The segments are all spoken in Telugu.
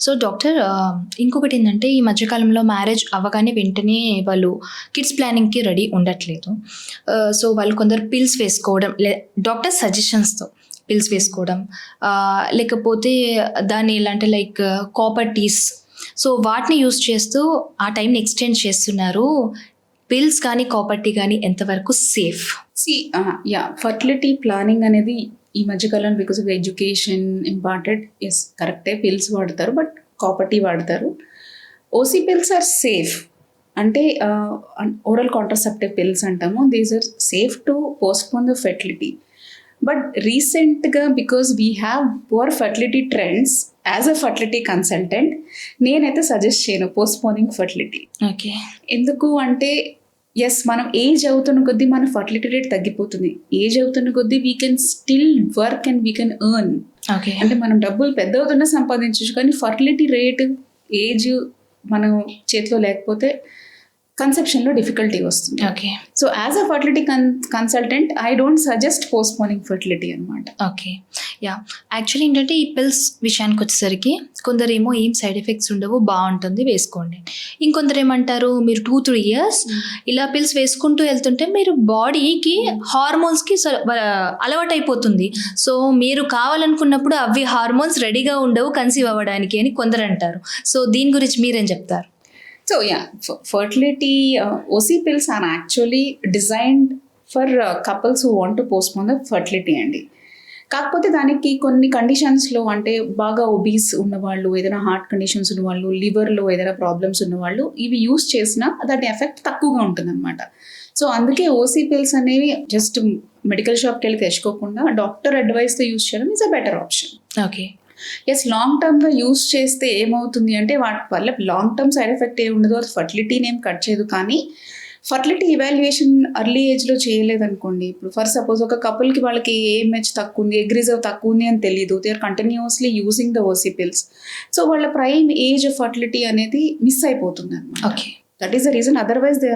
సో డాక్టర్ ఇంకొకటి ఏంటంటే ఈ మధ్యకాలంలో మ్యారేజ్ అవ్వగానే వెంటనే వాళ్ళు కిడ్స్ ప్లానింగ్‌కి రెడీ ఉండట్లేదు. సో వాళ్ళు కొందరు పిల్స్ వేసుకోవడం డాక్టర్ సజెషన్స్‌తో పిల్స్ వేసుకోవడం లేకపోతే దాన్ని ఎలా అంటే లైక్ కాపర్ టీస్ సో వాటిని యూజ్ చేస్తూ ఆ టైంని ఎక్స్టెండ్ చేస్తున్నారు. పిల్స్ కానీ కాపర్ టీ కానీ ఎంతవరకు సేఫ్? ఫర్టిలిటీ ప్లానింగ్ అనేది ఈ మధ్యకాలం because of education important. Yes, కరెక్టే, పిల్స్ వాడతారు, బట్ కాపర్ టీ వాడతారు. OC pills are safe. అంటే ఓరల్ కాంట్రాసెప్టివ్ పిల్స్ అంటాము. These are safe to postpone the fertility. But రీసెంట్గా because we have poor fertility trends, as a fertility consultant నేనైతే సజెస్ట్ చేయను పోస్ట్పోనింగ్ ఫర్టిలిటీ. ఓకే. ఎందుకు అంటే ఎస్, మనం ఏజ్ అవుతున్న కొద్దీ మన ఫర్టిలిటీ రేట్ తగ్గిపోతుంది. ఏజ్ అవుతున్న కొద్దీ we can still work and we can earn. Okay. అంటే మనం డబ్బులు పెద్ద అవుతున్నా సంపాదించవచ్చు, కానీ ఫర్టిలిటీ రేట్ ఏజ్ మనం చేతిలో లేకపోతే కన్సెప్షన్లో డిఫికల్టీ వస్తుంది. Okay. So as a fertility consultant I don't suggest postponing fertility అనమాట. ఓకే. యాక్చువల్లీ ఏంటంటే ఈ పిల్స్ విషయానికి వచ్చేసరికి కొందరేమో ఏం సైడ్ ఎఫెక్ట్స్ ఉండవు, బాగుంటుంది వేసుకోండి. ఇంకొందరు ఏమంటారు మీరు 2-3 years ఇలా పిల్స్ వేసుకుంటూ వెళ్తుంటే మీరు బాడీకి హార్మోన్స్కి అలవాటు అయిపోతుంది. సో మీరు కావాలనుకున్నప్పుడు అవి హార్మోన్స్ రెడీగా ఉండవు కన్సీవ్ అవ్వడానికి అని కొందరు అంటారు. సో దీని గురించి మీరేం చెప్తారు? So fertility OC pills are actually designed for couples who want to postpone the fertility అండి. కాకపోతే దానికి కొన్ని కండిషన్స్లో, అంటే బాగా ఒబీస్ ఉన్నవాళ్ళు, ఏదైనా హార్ట్ కండిషన్స్ ఉన్నవాళ్ళు, లివర్లో ఏదైనా ప్రాబ్లమ్స్ ఉన్నవాళ్ళు ఇవి యూస్ చేసినా దాని ఎఫెక్ట్ తక్కువగా ఉంటుంది అనమాట. సో అందుకే ఓసీ పిల్స్ అనేవి జస్ట్ మెడికల్ షాప్కి వెళ్ళి తెచ్చుకోకుండా డాక్టర్ అడ్వైస్తో యూస్ చేయడం is a better option. Okay. Yes, long టర్మ్గా యూస్ చేస్తే ఏమవుతుంది అంటే వాటి వల్ల లాంగ్ టర్మ్ సైడ్ ఎఫెక్ట్ ఏమి ఉండదు, అది ఫర్టిలిటీని ఏం కట్ చేయదు. కానీ ఫర్టిలిటీ ఇవాల్యుయేషన్ అర్లీ ఏజ్లో చేయలేదనుకోండి, ఇప్పుడు ఫర్ సపోజ్ ఒక కపుల్కి వాళ్ళకి AMH తక్కువ ఉంది, ఎగ్ రిజర్వ్ తక్కువ ఉంది అని తెలియదు, they are continuously using the OC pills. So వాళ్ళ ప్రైమ్ ఏజ్ ఆఫ్ ఫర్టిలిటీ అనేది మిస్ అయిపోతుంది అనమాట. Okay. That is the reason. Otherwise they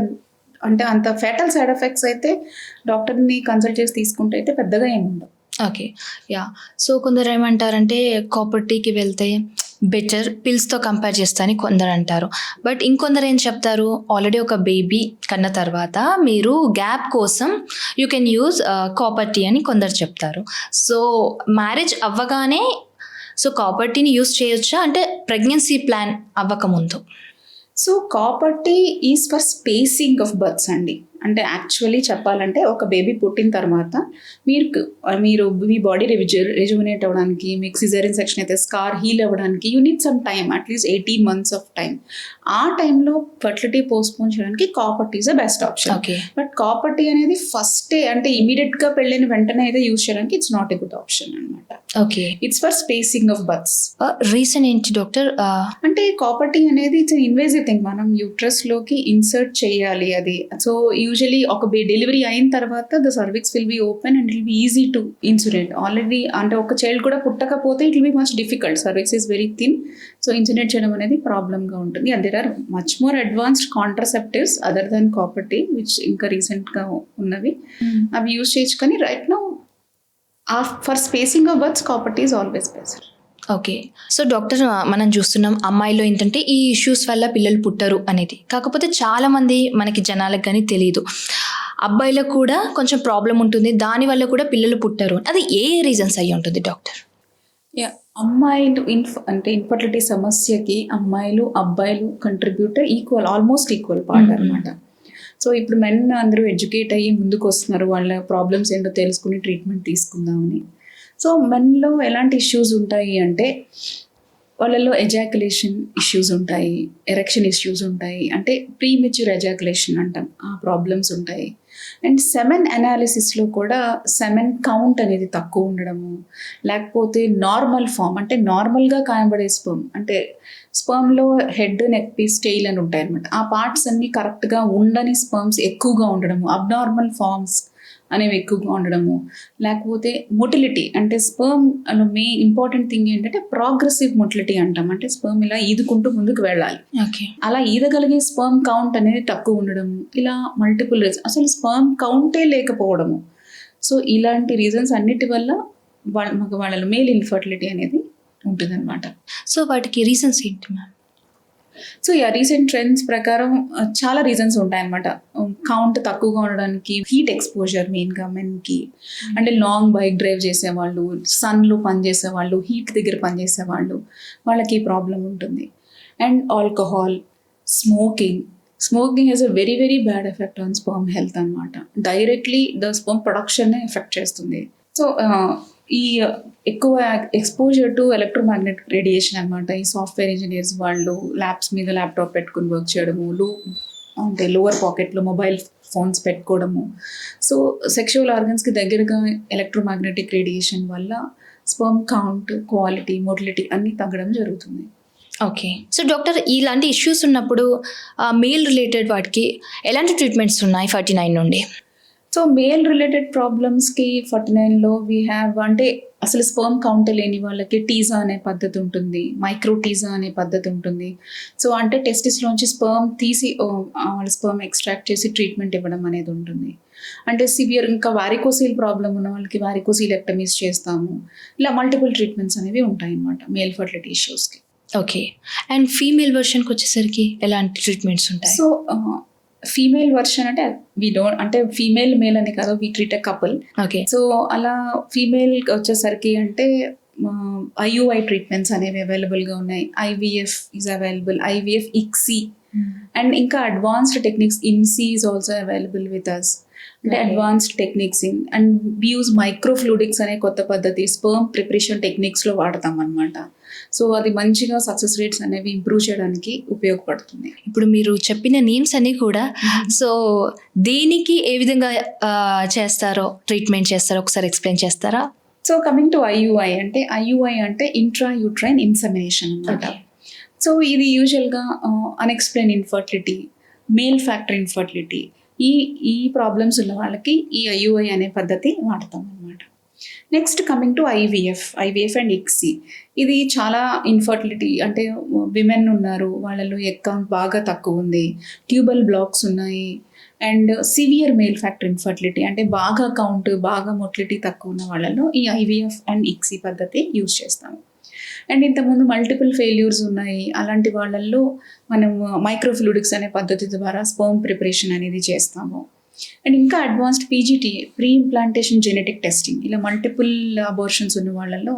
అంటే అంత ఫేటల్ సైడ్ ఎఫెక్ట్స్ అయితే డాక్టర్ని కన్సల్ట్ చేసి తీసుకుంటే అయితే పెద్దగా ఏముండవు. ఓకే. సో కొందరు ఏమంటారంటే కాపర్ టీకి వెళ్తే బెటర్ పిల్స్తో కంపేర్ చేస్తా అని కొందరు అంటారు. బట్ ఇంకొందరు ఏం చెప్తారు, ఆల్రెడీ ఒక బేబీ కన్న తర్వాత మీరు గ్యాప్ కోసం you can use copper T అని కొందరు చెప్తారు. సో మ్యారేజ్ అవ్వగానే సో కాపర్ టీని యూజ్ చేయొచ్చా, అంటే ప్రెగ్నెన్సీ ప్లాన్ అవ్వకముందు? So copper T is for spacing of births అండి. అంటే యాక్చువల్లీ చెప్పాలంటే ఒక బేబీ పుట్టిన తర్వాత మీరు మీ బాడీ రెజ్యుమినేట్ అవ్వడానికి, మీకు సిజేరియన్ సెక్షన్ అయితే స్కార్ హీల్ అవ్వడానికి you need some time, at least 18 months of time. ఆ టైంలో ఫర్టిలిటీ పోస్ట్పోన్ చేయడానికి copper T is the best option. Okay. But copper T అనేది ఫస్టే అంటే ఇమీడియట్గా పెళ్ళైన వెంటనే అయితే యూజ్ చేయడానికి it's not a good option అనమాట. Okay. It's for spacing of births. Reason ఏంటి డాక్టర్? అంటే కాపర్ టీ అనేది ఇట్స్ ఇన్వేజివ్ థింగ్, మనం యూట్రస్లోకి ఇన్సర్ట్ చేయాలి అది. సో యూజువలీ ఒక డెలివరీ అయిన తర్వాత the cervix will be open and it will be easy to insulate. Already అంటే ఒక చైల్డ్ కూడా పుట్టకపోతే it will be much difficult, cervix is very thin. So insulate చేయడం అనేది ప్రాబ్లమ్గా ఉంటుంది. And there are much more advanced contraceptives other than copper T which ఇంకా రీసెంట్గా ఉన్నవి, అవి యూజ్ చేయొచ్చు. కానీ right now for spacing of births copper T is always best. Okay. So doctor మనం చూస్తున్నాం అమ్మాయిలో ఏంటంటే ఈ ఇష్యూస్ వల్ల పిల్లలు పుట్టరు అనేది, కాకపోతే చాలామంది మనకి జనాలకు కానీ తెలియదు. అబ్బాయిలకు కూడా కొంచెం ప్రాబ్లం ఉంటుంది, దానివల్ల కూడా పిల్లలు పుట్టరు. అది ఏ రీజన్స్ అయ్యి ఉంటుంది డాక్టర్? అమ్మాయిలు అంటే ఇన్ఫర్టిలిటీ సమస్యకి అమ్మాయిలు అబ్బాయిలు contributor equal, almost equal part అనమాట. సో ఇప్పుడు మెన్ అందరూ ఎడ్యుకేట్ అయ్యి ముందుకు వస్తున్నారు, వాళ్ళ ప్రాబ్లమ్స్ ఏంటో తెలుసుకుని ట్రీట్మెంట్ తీసుకుందామని. సో మెన్లో ఎలాంటి ఇష్యూస్ ఉంటాయి అంటే వాళ్ళలో ఎజాకులేషన్ ఇష్యూస్ ఉంటాయి, ఎరెక్షన్ ఇష్యూస్ ఉంటాయి, అంటే ప్రీమెచ్యూర్ ఎజాకులేషన్ అంటాం, ఆ ప్రాబ్లమ్స్ ఉంటాయి. అండ్ సెమెన్ అనాలిసిస్లో కూడా సెమెన్ కౌంట్ అనేది తక్కువ ఉండడము, లేకపోతే నార్మల్ ఫామ్ అంటే నార్మల్గా కనబడే స్పర్మ్, అంటే స్పర్మ్లో హెడ్, నెక్ పీస్, టెయిల్ అని ఉంటాయి అనమాట. ఆ పార్ట్స్ అన్నీ కరెక్ట్గా ఉండని స్పర్మ్స్ ఎక్కువగా ఉండడము, అబ్నార్మల్ ఫార్మ్స్ అనేవి ఎక్కువగా ఉండడము, లేకపోతే మొటిలిటీ అంటే స్పర్మ్ మెయిన్ ఇంపార్టెంట్ థింగ్ ఏంటంటే ప్రోగ్రెసివ్ మొటిలిటీ అంటాం, అంటే స్పర్మ్ ఇలా ఈదుకుంటూ ముందుకు వెళ్ళాలి. అలా ఈదగలిగే స్పర్మ్ కౌంట్ అనేది తక్కువ ఉండడము, ఇలా మల్టిపుల్ రీజన్స్, అసలు స్పర్మ్ కౌంటే లేకపోవడము. సో ఇలాంటి రీజన్స్ అన్నిటి వల్ల వాళ్ళలో మేల్ ఇన్ఫర్టిలిటీ అనేది ఉంటుందన్నమాట. సో వాటికి రీజన్స్ ఏంటి మ్యామ్? సో రీసెంట్ ట్రెండ్స్ ప్రకారం చాలా రీజన్స్ ఉంటాయన్నమాట. కౌంట్ తక్కువగా ఉండడానికి హీట్ ఎక్స్పోజర్ మెయిన్గా మెన్కి, అంటే లాంగ్ బైక్ డ్రైవ్ చేసేవాళ్ళు, సన్లో పనిచేసేవాళ్ళు, హీట్ దగ్గర పనిచేసేవాళ్ళు, వాళ్ళకి ప్రాబ్లం ఉంటుంది. And alcohol, smoking has a very very bad effect on sperm health అనమాట. డైరెక్ట్లీ ద స్పర్మ్ ప్రొడక్షన్నే ఎఫెక్ట్ చేస్తుంది. సో ఈ ఎక్కువ ఎక్స్పోజర్ టు ఎలక్ట్రోమాగ్నెటిక్ రేడియేషన్ అనమాట. ఈ సాఫ్ట్వేర్ ఇంజనీర్స్ వాళ్ళు ల్యాబ్స్ మీద ల్యాప్టాప్ పెట్టుకుని వర్క్ చేయడము, అంటే లోవర్ పాకెట్లో మొబైల్ ఫోన్స్ పెట్టుకోవడము. సో సెక్షువల్ ఆర్గన్స్కి దగ్గరగా ఎలక్ట్రోమాగ్నెటిక్ రేడియేషన్ వల్ల స్పర్మ్ కౌంట్, క్వాలిటీ, మొటిలిటీ అన్నీ తగ్గడం జరుగుతుంది. ఓకే. సో డాక్టర్, ఇలాంటి ఇష్యూస్ ఉన్నప్పుడు మేల్ రిలేటెడ్ వాటికి ఎలాంటి ట్రీట్మెంట్స్ ఉన్నాయి 49 నుండి? సో మేల్ రిలేటెడ్ ప్రాబ్లమ్స్కి 49లో వీ హ్యావ్, అంటే అసలు స్పర్మ్ కౌంట్ లేని వాళ్ళకి టీజా అనే పద్ధతి ఉంటుంది, మైక్రో టీజా అనే పద్ధతి ఉంటుంది. సో అంటే టెస్టిస్లోంచి స్పర్మ్ తీసి వాళ్ళ స్పర్మ్ ఎక్స్ట్రాక్ట్ చేసి ట్రీట్మెంట్ ఇవ్వడం అనేది ఉంటుంది. అంటే సివియర్ ఇంకా వారికోసీల్ ప్రాబ్లం ఉన్న వాళ్ళకి వారికోసీలెక్టమీస్ చేస్తాము. ఇలా మల్టిపుల్ ట్రీట్మెంట్స్ అనేవి ఉంటాయి అన్నమాట మేల్ ఫర్టిలిటీ ఇష్యూస్కి. ఓకే. అండ్ ఫీమేల్ వర్షన్కి వచ్చేసరికి ఎలాంటి ట్రీట్మెంట్స్ ఉంటాయి? సో ఫీమేల్ వర్షన్ అంటే అంటే ఫీమేల్ మేల్ అని కాదు, we treat a couple. Okay. So అలా ఫీమేల్ వచ్చేసరికి అంటే IUI ట్రీట్మెంట్స్ అనేవి అవైలబుల్గా ఉన్నాయి. IVF is available, IVF ICSI, and ఇంకా advanced techniques INSEE is also available with us. అంటే advanced techniques and we use microfluidics అనే కొత్త పద్ధతి స్పర్మ్ ప్రిపరేషన్ టెక్నిక్స్లో వాడతాం అనమాట. సో అది మంచిగా సక్సెస్ రేట్స్ అనేవి ఇంప్రూవ్ చేయడానికి ఉపయోగపడుతుంది. ఇప్పుడు మీరు చెప్పిన నేమ్స్ అన్నీ కూడా సో దేనికి ఏ విధంగా చేస్తారో ట్రీట్మెంట్ చేస్తారో ఒకసారి ఎక్స్ప్లెయిన్ చేస్తారా? సో కమింగ్ టు IUI అంటే ఇంట్రా యూట్రైన్ ఇన్సెమినేషన్ అనమాట. సో ఇది యూజువల్గా unexplained infertility, male factor infertility, ఈ ప్రాబ్లమ్స్ ఉన్న వాళ్ళకి ఈ IUI అనే పద్ధతి వాడతాం అనమాట. Next coming to IVF and ICSI. ఇది చాలా ఇన్ఫర్టిలిటీ, అంటే విమెన్ ఉన్నారు, వాళ్ళలో ఎగ్ కౌంట్ బాగా తక్కువ ఉంది, ట్యూబల్ బ్లాక్స్ ఉన్నాయి, and severe male factor infertility, అంటే బాగా కౌంట్, బాగా మొటిలిటీ తక్కువ ఉన్న వాళ్ళలో ఈ IVF అండ్ ICSI పద్ధతి యూజ్ చేస్తాము. అండ్ ఇంతకుముందు మల్టిపుల్ ఫెయిల్యూర్స్ ఉన్నాయి, అలాంటి వాళ్ళల్లో మనం మైక్రోఫ్లూయిడిక్స్ అనే పద్ధతి ద్వారా స్పర్మ్ ప్రిపరేషన్ అనేది చేస్తాము. అండ్ ఇంకా advanced PGT, pre implantation genetic testing, ఇలా మల్టిపుల్ అబార్షన్స్ ఉన్న వాళ్ళల్లో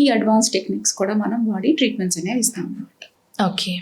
ఈ అడ్వాన్స్ టెక్నిక్స్ కూడా మనం వాడి ట్రీట్మెంట్స్ అనేవి ఇస్తాం అన్నమాట. ఓకే.